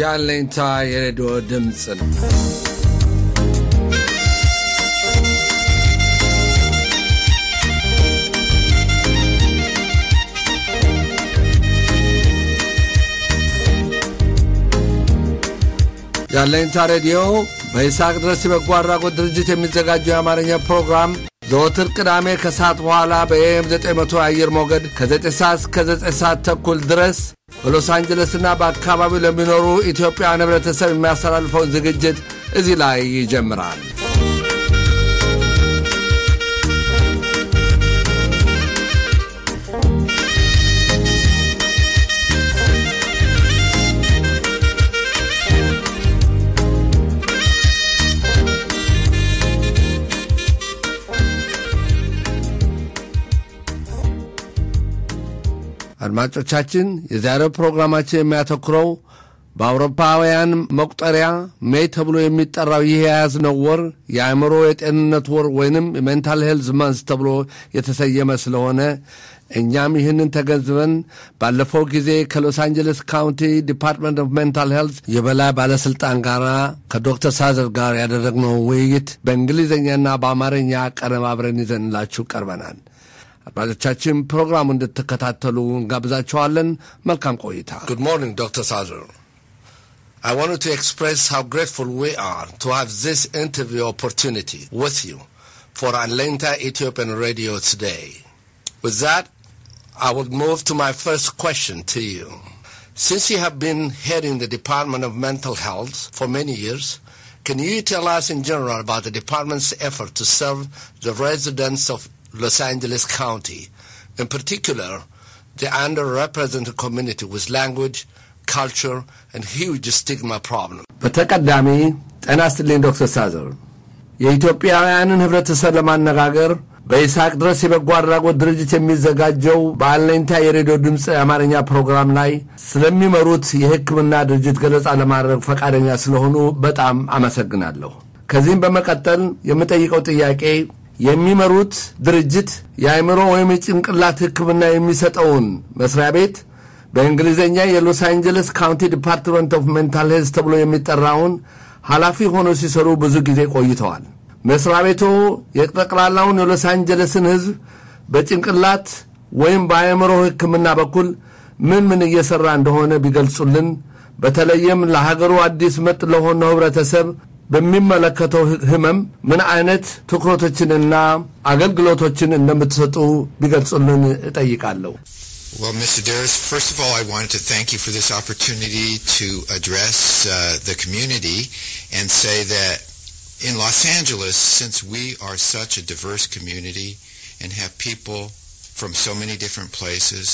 የአለኝታ የሬዲዮ ድምጽ ነው። የአለኝታ ሬዲዮ በይሳቅ ድረስ በጎ አድራጎት ድርጅት የሚዘጋጀው የአማርኛ ፕሮግራም ዘወትር ቅዳሜ ከሰዓት በኋላ በኤም 900 አየር ሞገድ ከ9 ሰዓት እስከ 9 ሰዓት ተኩል ድረስ በሎስ አንጀለስና በአካባቢው ለሚኖሩ ኢትዮጵያውያን ህብረተሰብ የሚያስተላልፈውን ዝግጅት እዚህ ላይ ይጀምራል። አድማጮቻችን የዛሬው ፕሮግራማችን የሚያተኩረው በአውሮፓውያን መቁጠሪያ ሜይ ተብሎ የሚጠራው ይህ የያዝነው ወር የአእምሮ የጤንነት ወር ወይንም ሜንታል ሄልዝ ማንስ ተብሎ የተሰየመ ስለሆነ እኛም ይህንን ተገንዝበን ባለፈው ጊዜ ከሎስ አንጀለስ ካውንቲ ዲፓርትመንት ኦፍ ሜንታል ሄልዝ የበላይ ባለስልጣን ጋር ከዶክተር ሳዘር ጋር ያደረግነው ውይይት በእንግሊዝኛና በአማርኛ ቀነባብረን ይዘንላችሁ ቀርበናል። አድማጮቻችን ፕሮግራሙን እንድትከታተሉ እንጋብዛችኋለን። መልካም ቆይታ። Good morning, Dr. Sazer. I wanted to express how grateful we are to have this interview opportunity with you for Alegnta Ethiopian Radio today. With that, I would move to my first question to you. Since you have been heading the Department of Mental Health for many years, can you tell us in general about the department's effort to serve the residents of Los Angeles County, in particular, the underrepresented community with language, culture, and huge stigma problem? በተቀዳሚ ጤና ይስጥልኝ ዶክተር ሳዘር። የኢትዮጵያውያንን ህብረተሰብ ለማነጋገር በይሳቅ ድረስ የበጎ አድራጎት ድርጅት የሚዘጋጀው በአለኝታ የሬዲዮ ድምጽ የአማርኛ ፕሮግራም ላይ ስለሚመሩት የሕክምና ድርጅት ገለጻ ለማድረግ ፈቃደኛ ስለሆኑ በጣም አመሰግናለሁ። ከዚህም በመቀጠል የምጠይቀው ጥያቄ የሚመሩት ድርጅት የአእምሮ ወይም የጭንቅላት ሕክምና የሚሰጠውን መስሪያ ቤት በእንግሊዝኛ የሎስ አንጀለስ ካውንቲ ዲፓርትመንት ኦፍ ሜንታል ሄልዝ ተብሎ የሚጠራውን ኃላፊ ሆነው ሲሰሩ ብዙ ጊዜ ቆይተዋል። መስሪያ ቤቱ የጠቅላላውን የሎስ አንጀለስን ህዝብ በጭንቅላት ወይም በአእምሮ ሕክምና በኩል ምን እየሰራ እንደሆነ ቢገልጹልን፣ በተለይም ለሀገሩ አዲስ መጥ ለሆነው ህብረተሰብ በሚመለከተው ህመም ምን አይነት ትኩረቶችንና አገልግሎቶችን እንደምትሰጡ ቢገልጹልን እጠይቃለሁ። Well, Mr. Darris, first of all, I wanted to thank you for this opportunity to address the community and say that in Los Angeles, since we are such a diverse community and have people from so many different places,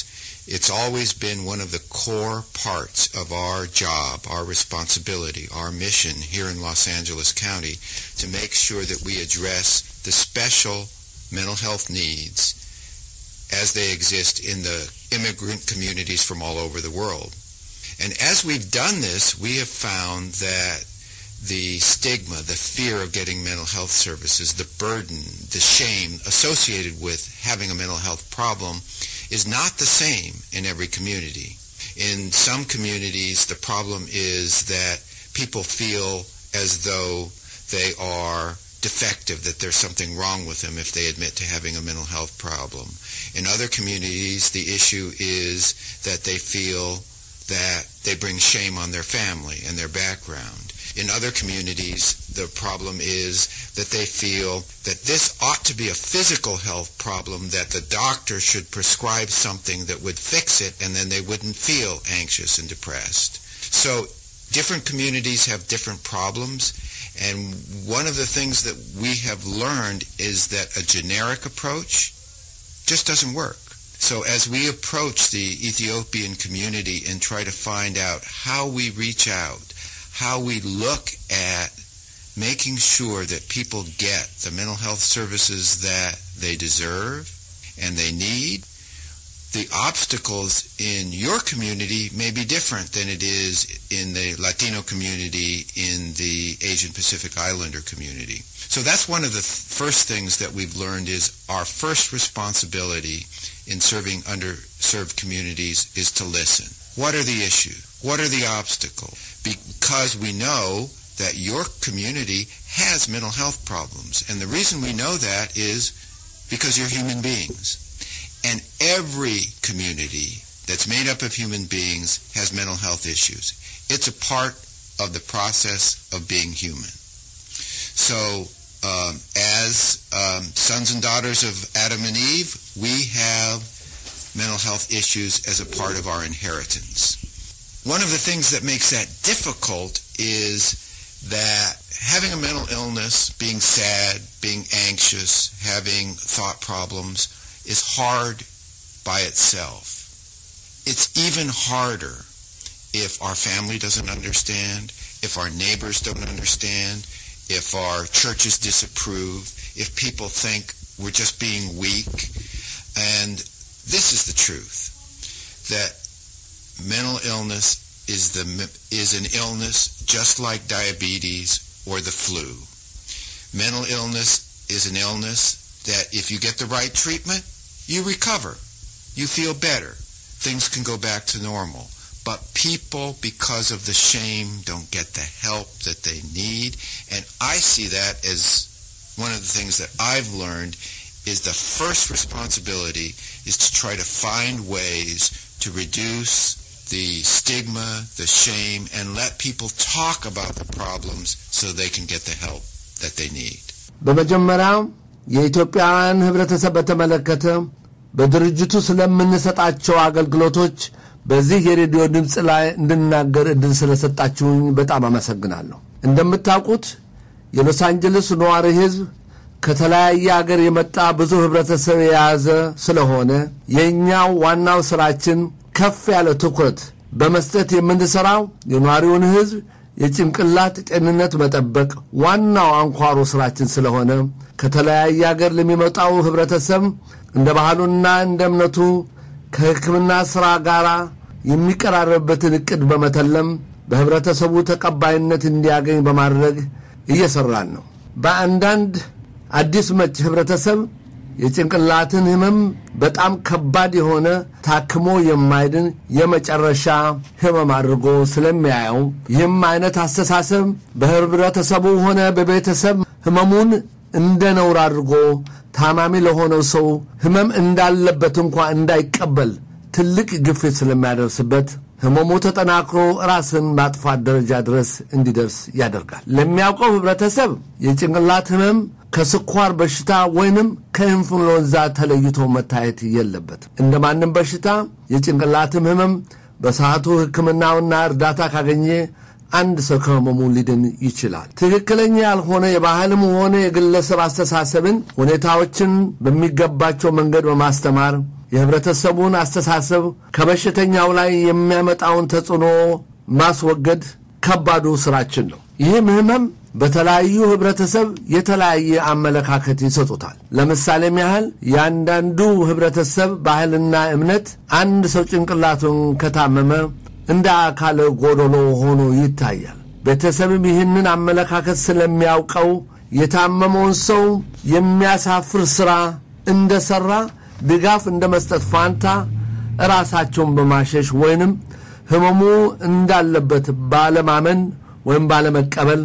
it's always been one of the core parts of our job, our responsibility, our mission here in Los Angeles County to make sure that we address the special mental health needs as they exist in the immigrant communities from all over the world. And as we've done this, we have found that the stigma, the fear of getting mental health services, the burden, the shame associated with having a mental health problem is not the same in every community. In some communities, the problem is that people feel as though they are defective, that there's something wrong with them if they admit to having a mental health problem. In other communities, the issue is that they feel that they bring shame on their family and their background. In other communities, the problem is that they feel that this ought to be a physical health problem, that the doctor should prescribe something that would fix it, and then they wouldn't feel anxious and depressed. So different communities have different problems, and one of the things that we have learned is that a generic approach just doesn't work. So as we approach the Ethiopian community and try to find out how we reach out, how we look at making sure that people get the mental health services that they deserve and they need, the obstacles in your community may be different than it is in the Latino community, in the Asian Pacific Islander community. So that's one of the first things that we've learned is our first responsibility in serving underserved communities is to listen. What are the issues? What are the obstacles? because we know that your community has mental health problems. And the reason we know that is because you're human beings. And every community that's made up of human beings has mental health issues. It's a part of the process of being human. So as sons and daughters of Adam and Eve, we have mental health issues as a part of our inheritance. One of the things that makes that difficult is that having a mental illness, being sad, being anxious, having thought problems is hard by itself. It's even harder if our family doesn't understand, if our neighbors don't understand, if our churches disapprove, if people think we're just being weak. And this is the truth, that mental illness is an illness just like diabetes or the flu. Mental illness is an illness that if you get the right treatment, you recover. You feel better. Things can go back to normal. But people, because of the shame, don't get the help that they need. And I see that as one of the things that I've learned is the first responsibility is to try to find ways to reduce the stigma, the shame, and let people talk about the problems so they can get the help that they need. በመጀመሪያ የኢትዮጵያን ህብረተሰብ በተመለከተ በድርጅቱ ስለምንሰጣቸው አገልግሎቶች በዚህ የሬዲዮ ድምጽ ላይ እንድናገር እድል ስለሰጣችሁኝ በጣም አመሰግናለሁ። እንደምታውቁት የሎስ አንጀለስ ነዋሪ ህዝብ ከተለያየ ሀገር የመጣ ብዙ ህብረተሰብ የያዘ ስለሆነ የኛው ዋናው ስራችን ከፍ ያለ ትኩረት በመስጠት የምንሰራው የነዋሪውን ህዝብ የጭንቅላት ጤንነት መጠበቅ ዋናው አንኳሩ ስራችን ስለሆነ ከተለያየ ሀገር ለሚመጣው ህብረተሰብ እንደ ባህሉና እንደ እምነቱ ከህክምና ስራ ጋራ የሚቀራረብበትን እቅድ በመተለም በህብረተሰቡ ተቀባይነት እንዲያገኝ በማድረግ እየሰራን ነው። በአንዳንድ አዲስ መጭ ህብረተሰብ የጭንቅላትን ህመም በጣም ከባድ የሆነ ታክሞ የማይድን የመጨረሻ ህመም አድርጎ ስለሚያየው ይህም አይነት አስተሳሰብ በህብረተሰቡ ሆነ በቤተሰብ ህመሙን እንደ ነውር አድርጎ ታማሚ ለሆነው ሰው ህመም እንዳለበት እንኳን እንዳይቀበል ትልቅ ግፊት ስለሚያደርስበት ህመሙ ተጠናክሮ ራስን ማጥፋት ደረጃ ድረስ እንዲደርስ ያደርጋል። ለሚያውቀው ህብረተሰብ የጭንቅላት ህመም ከስኳር በሽታ ወይንም ከኢንፍሉዌንዛ ተለይቶ መታየት የለበትም። እንደማንም በሽታ የጭንቅላት ህመም በሰዓቱ ህክምናውና እርዳታ ካገኘ አንድ ሰው ከህመሙ ሊድን ይችላል። ትክክለኛ ያልሆነ የባህልም ሆነ የግለሰብ አስተሳሰብን ሁኔታዎችን በሚገባቸው መንገድ በማስተማር የህብረተሰቡን አስተሳሰብ ከበሽተኛው ላይ የሚያመጣውን ተጽዕኖ ማስወገድ ከባዱ ስራችን ነው። ይህም ህመም በተለያዩ ህብረተሰብ የተለያየ አመለካከት ይሰጡታል። ለምሳሌም ያህል ያንዳንዱ ህብረተሰብ ባህልና እምነት አንድ ሰው ጭንቅላቱን ከታመመ እንደ አካለ ጎዶሎ ሆኖ ይታያል። ቤተሰብም ይህንን አመለካከት ስለሚያውቀው የታመመውን ሰው የሚያሳፍር ስራ እንደሰራ ድጋፍ እንደመስጠት ፋንታ ራሳቸውን በማሸሽ ወይንም ህመሙ እንዳለበት ባለማመን ወይም ባለመቀበል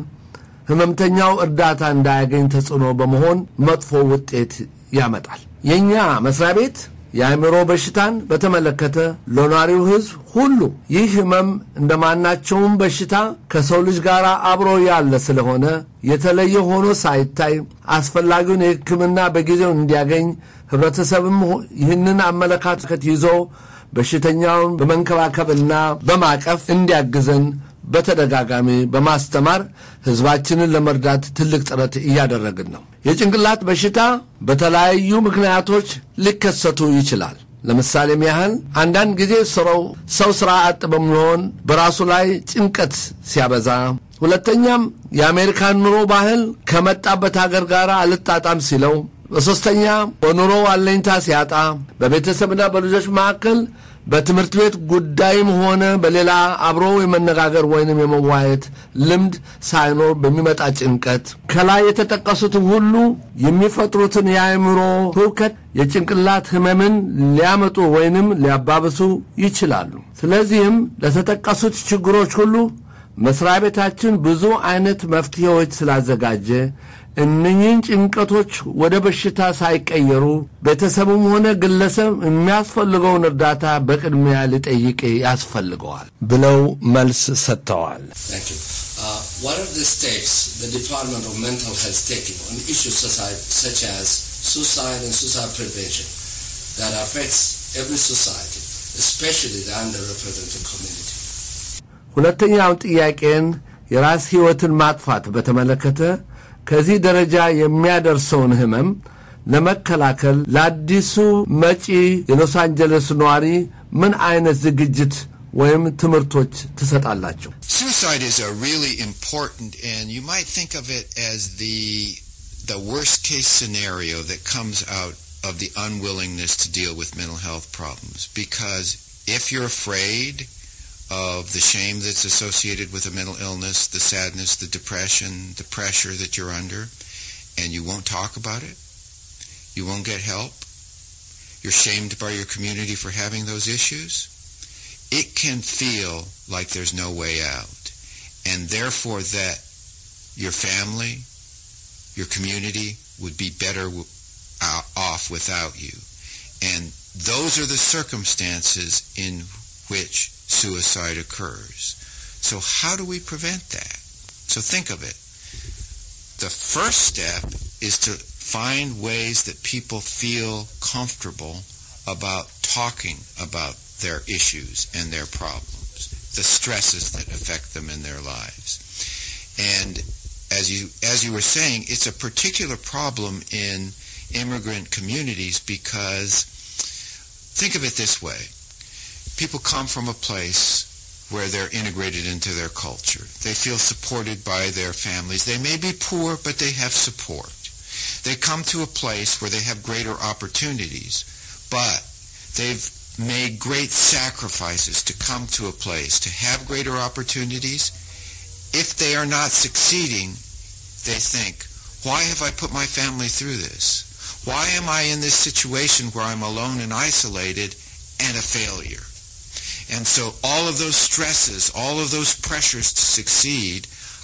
ህመምተኛው እርዳታ እንዳያገኝ ተጽዕኖ በመሆን መጥፎ ውጤት ያመጣል። የኛ መስሪያ ቤት የአእምሮ በሽታን በተመለከተ ለኗሪው ህዝብ ሁሉ ይህ ህመም እንደማናቸውም በሽታ ከሰው ልጅ ጋር አብሮ ያለ ስለሆነ የተለየ ሆኖ ሳይታይ አስፈላጊውን የህክምና በጊዜው እንዲያገኝ ህብረተሰብም ይህንን አመለካከት ይዞ በሽተኛውን በመንከባከብና በማቀፍ እንዲያግዘን በተደጋጋሚ በማስተማር ህዝባችንን ለመርዳት ትልቅ ጥረት እያደረግን ነው። የጭንቅላት በሽታ በተለያዩ ምክንያቶች ሊከሰቱ ይችላል። ለምሳሌም ያህል አንዳንድ ጊዜ ሰው ስራ አጥ በመሆን በራሱ ላይ ጭንቀት ሲያበዛ፣ ሁለተኛም የአሜሪካን ኑሮ ባህል ከመጣበት ሀገር ጋር አልጣጣም ሲለው፣ በሶስተኛ በኑሮ አለኝታ ሲያጣ፣ በቤተሰብና በልጆች መካከል በትምህርት ቤት ጉዳይም ሆነ በሌላ አብሮ የመነጋገር ወይንም የመዋየት ልምድ ሳይኖር በሚመጣ ጭንቀት ከላይ የተጠቀሱት ሁሉ የሚፈጥሩትን የአእምሮ ህውከት የጭንቅላት ህመምን ሊያመጡ ወይንም ሊያባብሱ ይችላሉ። ስለዚህም ለተጠቀሱት ችግሮች ሁሉ መስሪያ ቤታችን ብዙ አይነት መፍትሄዎች ስላዘጋጀ እነኚህን ጭንቀቶች ወደ በሽታ ሳይቀየሩ ቤተሰቡም ሆነ ግለሰብ የሚያስፈልገውን እርዳታ በቅድሚያ ሊጠይቅ ያስፈልገዋል ብለው መልስ ሰጥተዋል። What are the steps the Department of Mental Health taking on issues such as suicide and suicide prevention that affects every society, especially the underrepresented community? ሁለተኛው ጥያቄን የራስ ህይወትን ማጥፋት በተመለከተ ከዚህ ደረጃ የሚያደርሰውን ህመም ለመከላከል ለአዲሱ መጪ የሎስ አንጀለስ ነዋሪ ምን አይነት ዝግጅት ወይም ትምህርቶች ትሰጣላችሁ? Suicide is a really important, and you might think of it as the worst case scenario that comes out of the unwillingness to deal with mental health problems, because if you're afraid of the shame that's associated with a mental illness, the sadness, the depression, the pressure that you're under, and you won't talk about it, you won't get help, you're shamed by your community for having those issues, it can feel like there's no way out, and therefore that your family, your community would be better off without you. And those are the circumstances in which suicide occurs. So how do we prevent that? So think of it. The first step is to find ways that people feel comfortable about talking about their issues and their problems, the stresses that affect them in their lives. And as you were saying, it's a particular problem in immigrant communities because think of it this way. People come from a place where they're integrated into their culture. They feel supported by their families. They may be poor, but they have support. They come to a place where they have greater opportunities, but they've made great sacrifices to come to a place to have greater opportunities. If they are not succeeding, they think, why have I put my family through this? Why am I in this situation where I'm alone and isolated and a failure? And so all of those stresses, all of those pressures to succeed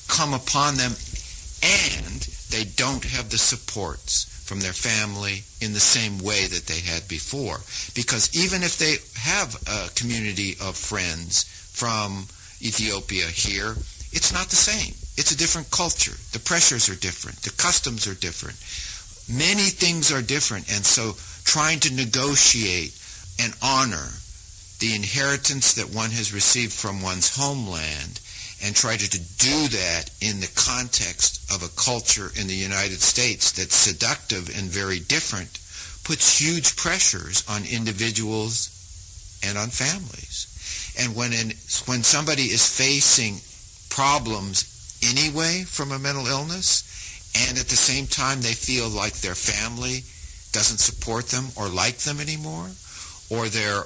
come upon them, and they don't have the supports from their family in the same way that they had before. Because even if they have a community of friends from Ethiopia here, it's not the same. It's a different culture. The pressures are different. The customs are different. Many things are different, and so trying to negotiate and honor the inheritance that one has received from one's homeland and try to do that in the context of a culture in the United States that's seductive and very different puts huge pressures on individuals and on families. And when somebody is facing problems anyway from a mental illness, and at the same time they feel like their family doesn't support them or like them anymore, or they're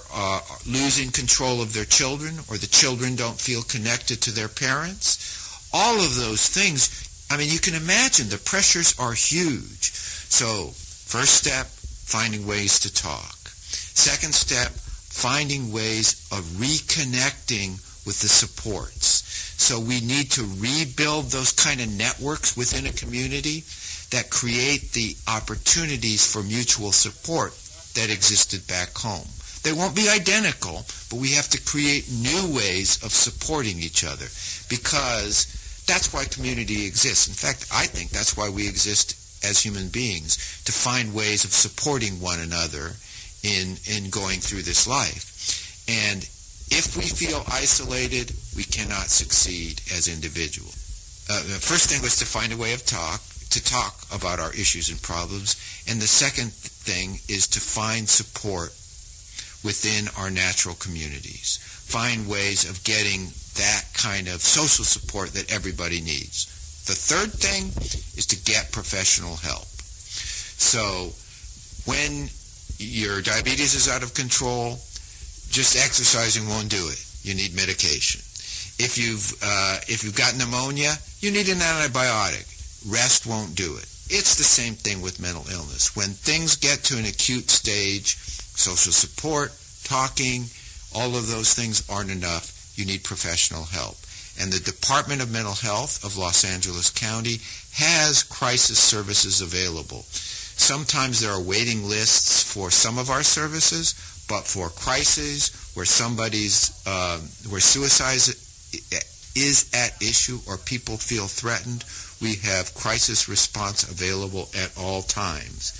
losing control of their children, or the children don't feel connected to their parents, all of those things, I mean, you can imagine the pressures are huge. So, first step, finding ways to talk. Second step, finding ways of reconnecting with the supports. So we need to rebuild those kind of networks within a community that create the opportunities for mutual support that existed back home. They won't be identical, but we have to create new ways of supporting each other, because that's why community exists. In fact, I think that's why we exist as human beings, to find ways of supporting one another in going through this life. And if we feel isolated, we cannot succeed as individuals. The first thing was to find a way to talk about our issues and problems, and the second thing is to find support within our natural communities. Find ways of getting that kind of social support that everybody needs. The third thing is to get professional help. So when your diabetes is out of control, just exercising won't do it. You need medication. If you've got pneumonia, you need an antibiotic. Rest won't do it. It's the same thing with mental illness. When things get to an acute stage, social support, talking, all of those things aren't enough. You need professional help. And the Department of Mental Health of Los Angeles County has crisis services available. Sometimes there are waiting lists for some of our services, but for crises where where suicide is at issue or people feel threatened, we have crisis response available at all times.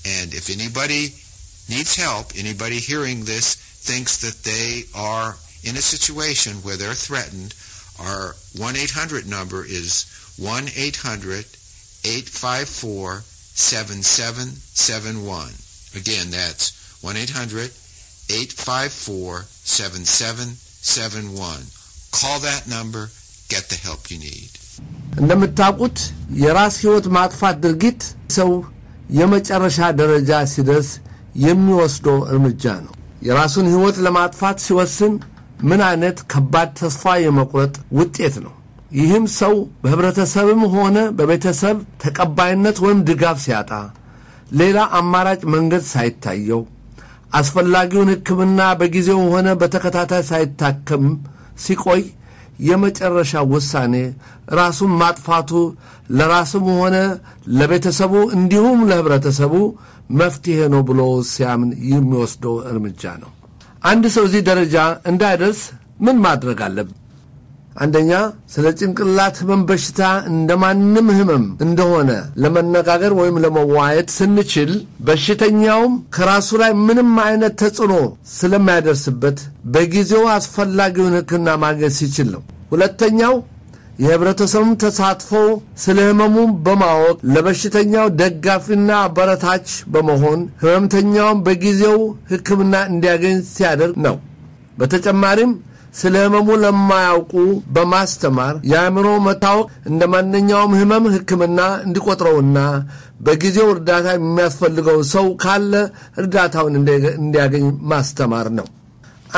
And if anybody needs help, anybody hearing this thinks that they are in a situation where they're threatened, our 1-800 number is 1-800-854-7771. Again, that's 1-800-854-7771. Call that number, get the help you need. እንደምታውቁት የራስ ህይወት ማጥፋት ድርጊት ሰው የመጨረሻ ደረጃ ሲደርስ የሚወስደው እርምጃ ነው። የራሱን ህይወት ለማጥፋት ሲወስን ምን አይነት ከባድ ተስፋ የመቁረጥ ውጤት ነው። ይህም ሰው በህብረተሰብም ሆነ በቤተሰብ ተቀባይነት ወይም ድጋፍ ሲያጣ ሌላ አማራጭ መንገድ ሳይታየው አስፈላጊውን ህክምና በጊዜው ሆነ በተከታታይ ሳይታከም ሲቆይ የመጨረሻ ውሳኔ ራሱን ማጥፋቱ ለራሱም ሆነ ለቤተሰቡ እንዲሁም ለህብረተሰቡ መፍትሄ ነው ብሎ ሲያምን የሚወስደው እርምጃ ነው። አንድ ሰው እዚህ ደረጃ እንዳይደርስ ምን ማድረግ አለበት? አንደኛ ስለ ጭንቅላት ህመም በሽታ እንደማንም ህመም እንደሆነ ለመነጋገር ወይም ለመዋየት ስንችል በሽተኛውም ከራሱ ላይ ምንም አይነት ተጽዕኖ ስለማያደርስበት በጊዜው አስፈላጊውን ህክምና ማግኘት ሲችል ነው። ሁለተኛው የህብረተሰቡን ተሳትፎ ስለ ህመሙ በማወቅ ለበሽተኛው ደጋፊና አበረታች በመሆን ህመምተኛውን በጊዜው ህክምና እንዲያገኝ ሲያደርግ ነው። በተጨማሪም ስለ ህመሙ ለማያውቁ በማስተማር የአእምሮ መታወክ እንደማንኛውም ህመም ህክምና እንዲቆጥረውና በጊዜው እርዳታ የሚያስፈልገው ሰው ካለ እርዳታውን እንዲያገኝ ማስተማር ነው።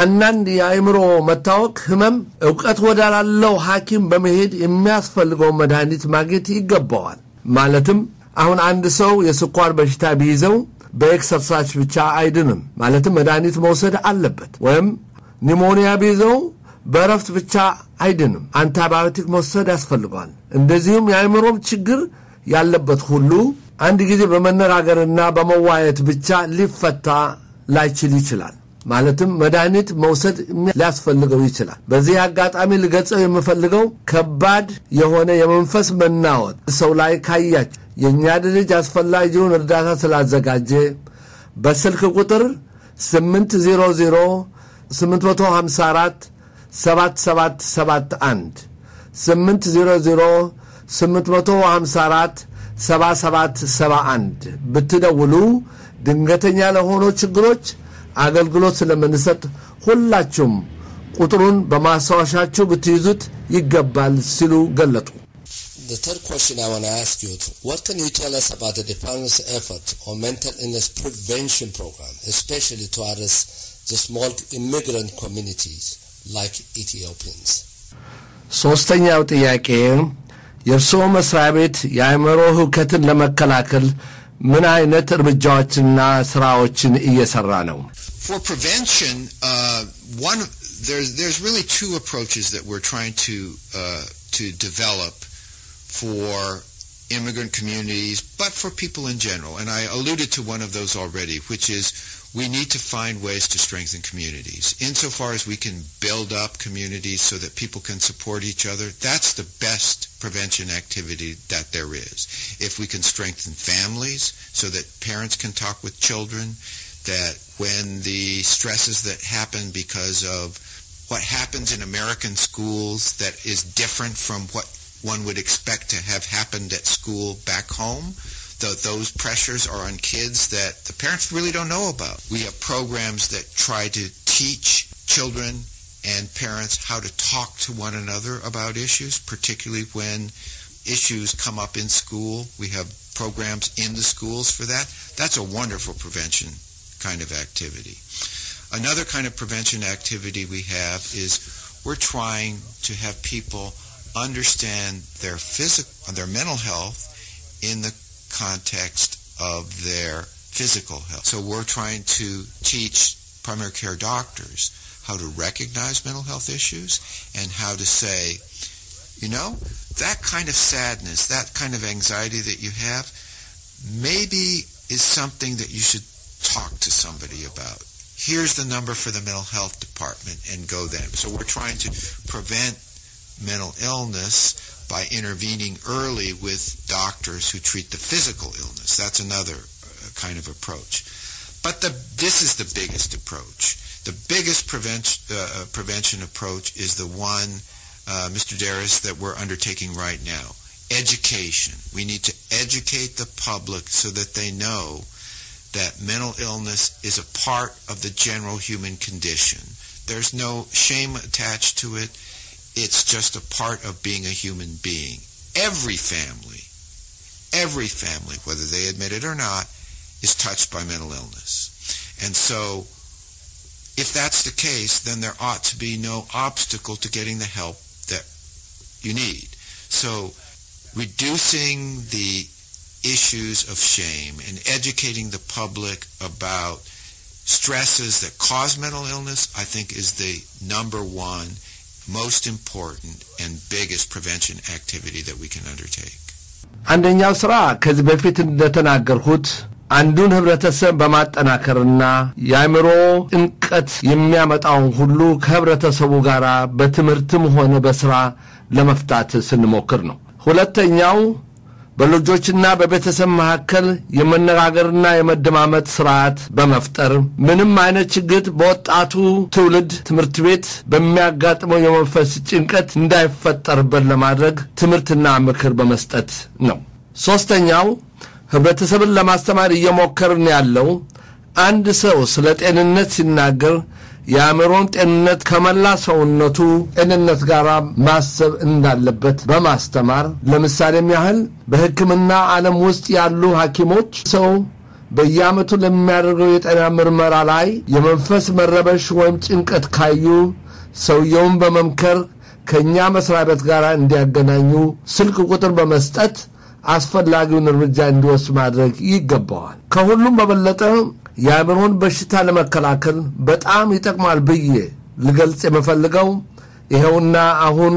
አንዳንድ የአእምሮ መታወክ ህመም ዕውቀት ወዳለው ሐኪም በመሄድ የሚያስፈልገው መድኃኒት ማግኘት ይገባዋል። ማለትም አሁን አንድ ሰው የስኳር በሽታ ቢይዘው በኤክሰርሳይዝ ብቻ አይድንም። ማለትም መድኃኒት መውሰድ አለበት። ወይም ኒሞኒያ ቢይዘው በረፍት ብቻ አይድንም። አንቲባዮቲክ መውሰድ ያስፈልጋል። እንደዚሁም የአእምሮ ችግር ያለበት ሁሉ አንድ ጊዜ በመነጋገርና በመዋየት ብቻ ሊፈታ ላይችል ይችላል። ማለትም መድኃኒት መውሰድ ሊያስፈልገው ይችላል። በዚህ አጋጣሚ ልገልጸው የምፈልገው ከባድ የሆነ የመንፈስ መናወጥ ሰው ላይ ካያች የኛ ድርጅት አስፈላጊውን እርዳታ ስላዘጋጀ በስልክ ቁጥር 800-854-7771 800-854-7771 ብትደውሉ ድንገተኛ ለሆኑ ችግሮች አገልግሎት ስለምንሰጥ ሁላችሁም ቁጥሩን በማስታወሻችሁ ብትይዙት ይገባል ሲሉ ገለጡ። The third question I want to ask you, what can you tell us about the department's effort on mental illness prevention program, especially to address the small immigrant communities like Ethiopians? ሶስተኛው ጥያቄ የእርስዎ መስሪያ ቤት የአእምሮ ህውከትን ለመከላከል ምን አይነት እርምጃዎችና ስራዎችን እየሰራ ነው? For prevention, there's really two approaches that we're trying to develop for immigrant communities, but for people in general. And I alluded to one of those already, which is we need to find ways to strengthen communities. Insofar as we can build up communities so that people can support each other, that's the best prevention activity that there is. If we can strengthen families so that parents can talk with children, that when the stresses that happen because of what happens in American schools that is different from what one would expect to have happened at school back home, those pressures are on kids that the parents really don't know about. We have programs that try to teach children and parents how to talk to one another about issues, particularly when issues come up in school. We have programs in the schools for that. That's a wonderful prevention kind of activity. Another kind of prevention activity we have is we're trying to have people understand their mental health in the context of their physical health. So we're trying to teach primary care doctors how to recognize mental health issues and how to say, You know, that kind of sadness, that kind of anxiety that you have, maybe is something that you should talk to somebody about. Here's the number for the mental health department and go there. So we're trying to prevent mental illness by intervening early with doctors who treat the physical illness. That's another kind of approach. But this is the biggest approach. The biggest prevention approach is the one, Mr. Darris, that we're undertaking right now. Education. We need to educate the public so that they know that mental illness is a part of the general human condition. There's no shame attached to it. It's just a part of being a human being. Every family, whether they admit it or not, is touched by mental illness. And so, if that's the case, then there ought to be no obstacle to getting the help that you need. So, reducing the issues of shame and educating the public about stresses that cause mental illness, I think, is the number one, most important, and biggest prevention activity that we can undertake. አንደኛው ስራ ከዚህ በፊት እንደተናገርኩት አንዱን ህብረተሰብ በማጠናከርና የአእምሮ ጭንቀት የሚያመጣውን ሁሉ ከህብረተሰቡ ጋር በትምህርትም ሆነ በስራ ለመፍታት ስንሞክር ነው። ሁለተኛው በልጆችና በቤተሰብ መካከል የመነጋገርና የመደማመጥ ስርዓት በመፍጠር ምንም አይነት ችግር በወጣቱ ትውልድ ትምህርት ቤት በሚያጋጥመው የመንፈስ ጭንቀት እንዳይፈጠርበት ለማድረግ ትምህርትና ምክር በመስጠት ነው። ሶስተኛው ህብረተሰብን ለማስተማር እየሞከርን ያለው አንድ ሰው ስለ ጤንነት ሲናገር የአእምሮን ጤንነት ከመላ ሰውነቱ ጤንነት ጋር ማሰብ እንዳለበት በማስተማር ለምሳሌም ያህል በሕክምና ዓለም ውስጥ ያሉ ሐኪሞች ሰው በየዓመቱ ለሚያደርገው የጤና ምርመራ ላይ የመንፈስ መረበሽ ወይም ጭንቀት ካዩ ሰውየውን በመምከር ከኛ መስሪያ ቤት ጋር እንዲያገናኙ ስልክ ቁጥር በመስጠት አስፈላጊውን እርምጃ እንዲወስድ ማድረግ ይገባዋል። ከሁሉም በበለጠ የአእምሮን በሽታ ለመከላከል በጣም ይጠቅማል ብዬ ልገልጽ የምፈልገው ይሄውና አሁን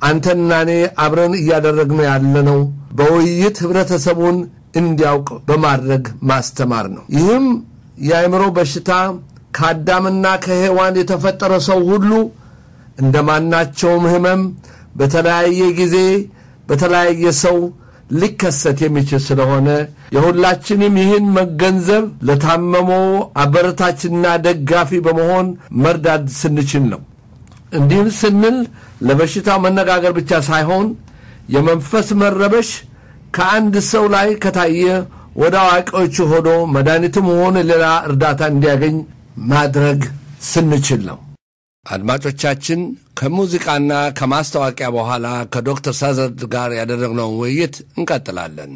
አንተና እኔ አብረን እያደረግነው ያለነው በውይይት ህብረተሰቡን እንዲያውቅ በማድረግ ማስተማር ነው። ይህም የአእምሮ በሽታ ከአዳምና ከሔዋን የተፈጠረ ሰው ሁሉ እንደማናቸውም ህመም በተለያየ ጊዜ በተለያየ ሰው ሊከሰት የሚችል ስለሆነ የሁላችንም ይህን መገንዘብ ለታመመው አበረታችና ደጋፊ በመሆን መርዳት ስንችል ነው። እንዲህም ስንል ለበሽታው መነጋገር ብቻ ሳይሆን የመንፈስ መረበሽ ከአንድ ሰው ላይ ከታየ ወደ አዋቂዎች ሆዶ መድኃኒትም ሆነ ሌላ እርዳታ እንዲያገኝ ማድረግ ስንችል ነው። አድማጮቻችን ከሙዚቃና ከማስተዋቂያ በኋላ ከዶክተር ሳዘድ ጋር ያደረግነው ውይይት እንቀጥላለን።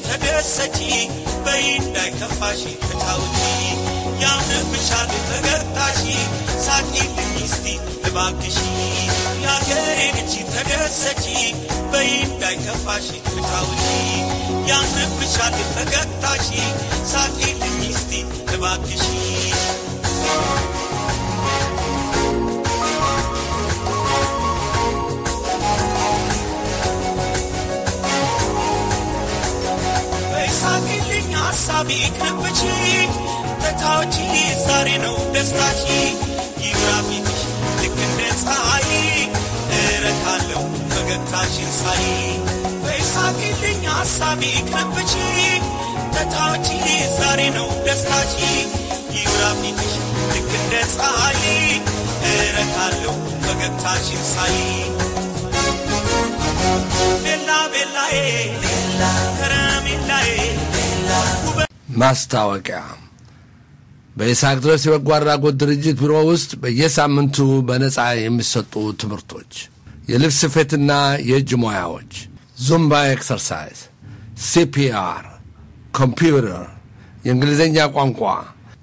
ተደሰቺ በይንዳይ ከፋሺ ተታውቺ ያምብሻል ፈገግታሺ ሳቂልኝ እስቲ እባክሽ ያገሬ ልጅ ተደሰቺ በይንዳይ ከፋሺ ተታውቺ ያምብሻል ፈገግታሺ ሳቂልኝ እስቲ እባክሽ ሳቂልኝ ሐሳቢ ከብቺ ተታውቺ ዛሬ ነው ደስታሺ ይግራፊሽ ልክ እንደ ፀሐይ እረካለሁ ፈገግታሽን ሳይ ሳቂልኝ ሐሳቢ ከብቺ ተታውቺ ዛሬ ነው ደስታሺ ይግራፊሽ ልክ እንደ ፀሐይ እረካለሁ ፈገግታሽን ሳይ ቤላ ቤላዬ ቤላ ከረሜላዬ ማስታወቂያ በኢሳክ ድረስ የበጎ አድራጎት ድርጅት ቢሮ ውስጥ በየሳምንቱ በነጻ የሚሰጡ ትምህርቶች የልብስ ስፌትና የእጅ ሙያዎች ዙምባ ኤክሰርሳይዝ ሲፒአር ኮምፒውተር የእንግሊዝኛ ቋንቋ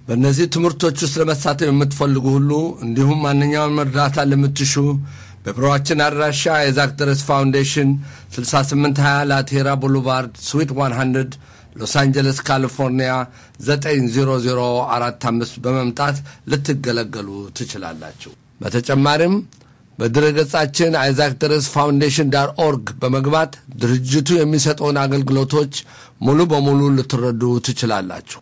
በእነዚህ ትምህርቶች ውስጥ ለመሳተፍ የምትፈልጉ ሁሉ እንዲሁም ማንኛውንም እርዳታ ለምትሹ በፕሮአችን አድራሻ አይዛክ ድረስ ፋውንዴሽን 6820 ላቴራ ቦulevard ስዊት 100 ሎስ አንጀለስ ካሊፎርኒያ 90045 በመምጣት ልትገለገሉ ትችላላችሁ። በተጨማሪም በድረገጻችን isaacdresfoundation.org በመግባት ድርጅቱ የሚሰጠውን አገልግሎቶች ሙሉ በሙሉ ልትረዱ ትችላላችሁ።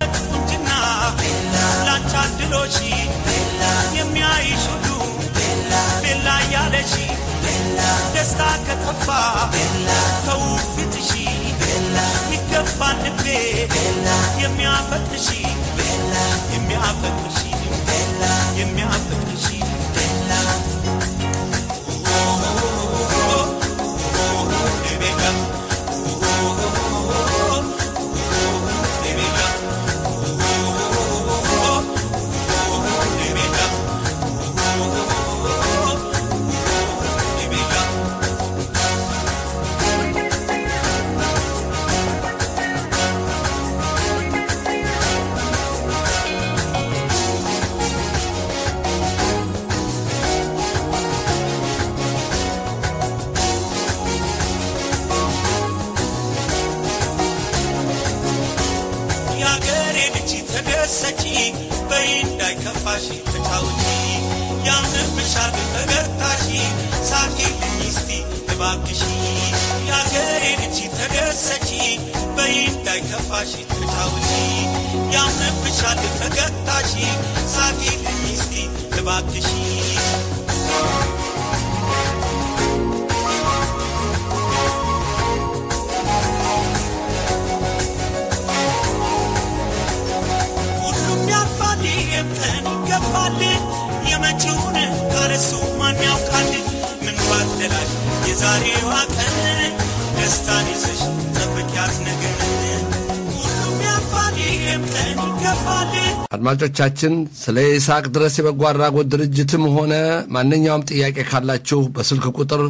አድማጮቻችን ስለ ይስሐቅ ድረስ የበጎ አድራጎት ድርጅትም ሆነ ማንኛውም ጥያቄ ካላችሁ በስልክ ቁጥር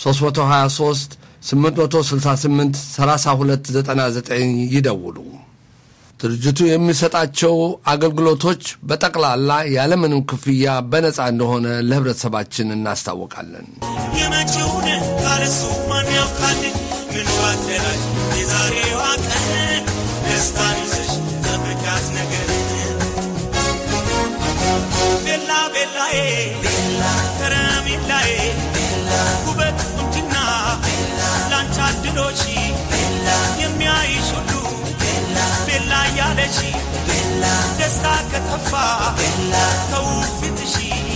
323 868 3299 ይደውሉ። ድርጅቱ የሚሰጣቸው አገልግሎቶች በጠቅላላ ያለምንም ክፍያ በነፃ እንደሆነ ለህብረተሰባችን እናስታውቃለን። የመጪውን ካለሱ ማን ያውቃል? ምን ዋደላሽ የዛሬዋ ቀን ደስታን ይዘሽ ጠብቂያት ነገር ቤላ ቤላዬ ቤላ ከረሚላዬ ቤላ ውበት ቁንጅና ላንቺ አድሎሽ ቤላ የሚያይሽ ሁሉ ቤላ ያለሽ ቤላ ደስታ ከተፋ ቤላ ተውፊትሽ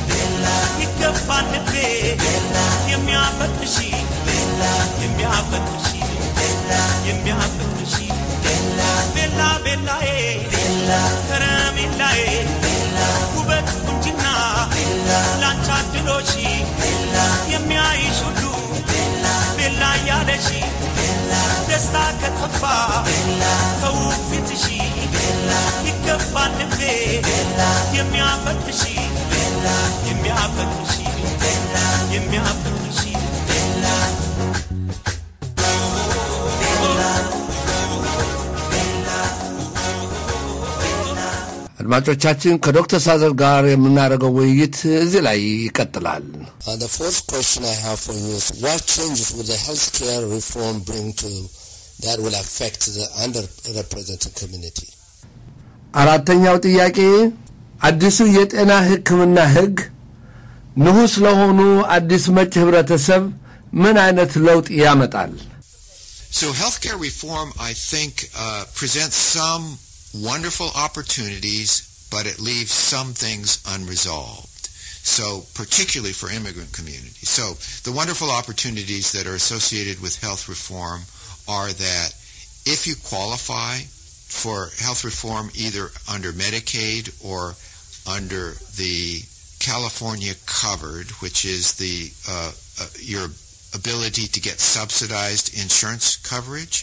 ቤላ ይገባል ልቤ ቤላ የሚያፈቅርሽ ቤላ የሚያፈቅርሽ ቤላ የሚያፈቅርሽ ቤላ ቤላ ቤላዬ ቤላ ከረሚላዬ ቤላ ውበት ቁንጅና ቤላ ላንቺ አድሎሽ ቤላ የሚያይሽ ሁሉ ቤላ ቤላ ያለሽ ቤላ ደስታ ከተፋ ቤላ ተውፊትሽ ቤላ ይገባል ልቤ ቤላ የሚያፈቅርሽ ቤላ የሚያፈቅርሽ ቤላ የሚያፈቅርሽ ቤላ አድማጮቻችን ከዶክተር ሳዘር ጋር የምናደርገው ውይይት እዚህ ላይ ይቀጥላል። The fourth question I have for you is what changes will the healthcare reform bring to that will affect the underrepresented community? አራተኛው ጥያቄ አዲሱ የጤና ሕክምና ሕግ ንሁስ ለሆኑ አዲስ መጭ ህብረተሰብ ምን አይነት ለውጥ ያመጣል? So healthcare reform, I think, presents some wonderful opportunities, but it leaves some things unresolved. So particularly for immigrant communities. So the wonderful opportunities that are associated with health reform are that if you qualify for health reform either under Medicaid or under the California Covered, which is the your ability to get subsidized insurance coverage,